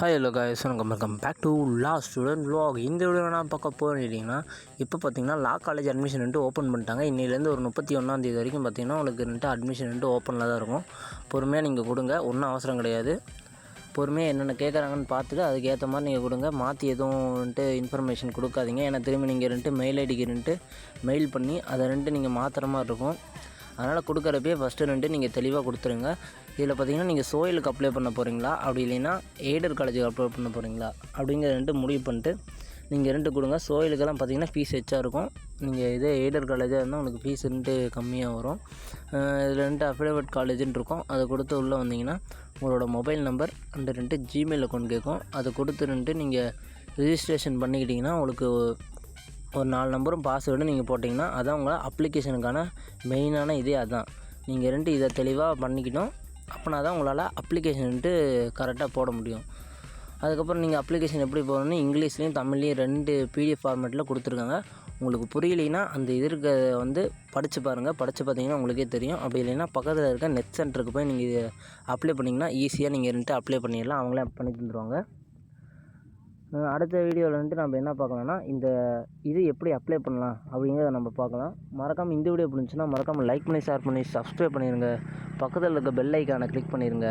Hi hello guys, welcome back to law student vlog. இந்த video நான் பார்க்க போகிறீங்கன்னா, இப்போ பார்த்தீங்கன்னா லா காலேஜ் அட்மிஷன் ஓப்பன் பண்ணிட்டாங்க. இன்னிலேருந்து ஒரு 31 வரைக்கும் பார்த்தீங்கன்னா உங்களுக்கு அட்மிஷன் ஓப்பனில் தான் இருக்கும். பொறுமையாக நீங்கள் கொடுங்க, ஒன்றும் அவசரம் கிடையாது. பொறுமையாக என்னென்ன கேட்குறாங்கன்னு பார்த்துட்டு அதுக்கேற்ற மாதிரி நீங்கள் கொடுங்க. மாற்றி எதுவும் இன்ஃபர்மேஷன் கொடுக்காதீங்க. ஏன்னா திரும்பி நீங்கள் மெயில் ஐடிக்கு மெயில் பண்ணி அதை நீங்கள் மாற்றுற மாதிரி இருக்கும். அதனால் கொடுக்குறப்பே ஃபஸ்ட்டு நீங்கள் தெளிவாக கொடுத்துருங்க. இதில் பார்த்தீங்கன்னா நீங்கள் சோயிலுக்கு அப்ளை பண்ண போகிறீங்களா, அப்படி இல்லைன்னா எய்டட் காலேஜுக்கு அப்ளை பண்ண போகிறீங்களா அப்படிங்கிற முடிவு பண்ணிட்டு நீங்கள் கொடுங்க. சோயிலுக்கெல்லாம் பார்த்தீங்கன்னா ஃபீஸ் எச்சா இருக்கும். நீங்கள் இதே எய்டட் காலேஜாக இருந்தால் உங்களுக்கு ஃபீஸ் கம்மியாக வரும். இதில் அஃபிடேவிட் காலேஜுன்னு இருக்கும். அதை கொடுத்து உள்ளே வந்தீங்கன்னா உங்களோட mobile number and Gmail account கேட்கும். அதை கொடுத்துட்டு நீங்கள் ரிஜிஸ்ட்ரேஷன் பண்ணிக்கிட்டிங்கன்னா உங்களுக்கு ஒரு 4 நம்பரும் பாஸ்வேர்டு நீங்கள் போட்டிங்கன்னா அதான் உங்கள் அப்ளிகேஷனுக்கான மெயினான இதே அதுதான். நீங்கள் இதை தெளிவாக பண்ணிக்கணும். அப்படின்னா தான் உங்களால் அப்ளிகேஷன் கரெக்டாக போட முடியும். அதுக்கப்புறம் நீங்கள் அப்ளிகேஷன் எப்படி போடணும்னு இங்கிலீஷ்லேயும் தமிழ்லேயும் 2 பிடிஎஃப் ஃபார்மேட்டில் கொடுத்துருக்காங்க. உங்களுக்கு புரியலைன்னா அந்த படித்து பாருங்கள். படித்து பார்த்தீங்கன்னா உங்களுக்கே தெரியும். அப்படி இல்லைன்னா பக்கத்தில் இருக்க நெட் சென்டருக்கு போய் நீங்கள் அப்ளை பண்ணிங்கன்னா ஈஸியாக நீங்கள் அப்ளை பண்ணிடலாம். அவங்களே பண்ணி தந்துடுவாங்க. அடுத்த வீடியோவில் நம்ம என்ன பார்க்கலாம்னா, இது எப்படி அப்ளை பண்ணலாம் அப்படிங்கிறத நம்ம பார்க்கலாம். மறக்காமல் இந்த வீடியோ பிடிச்சுன்னா மறக்காமல் லைக் பண்ணி, ஷேர் பண்ணி, சப்ஸ்கிரைப் பண்ணிடுங்க. பக்கத்தில் இருக்க பெல் ஐக்கானை கிளிக் பண்ணிடுங்க.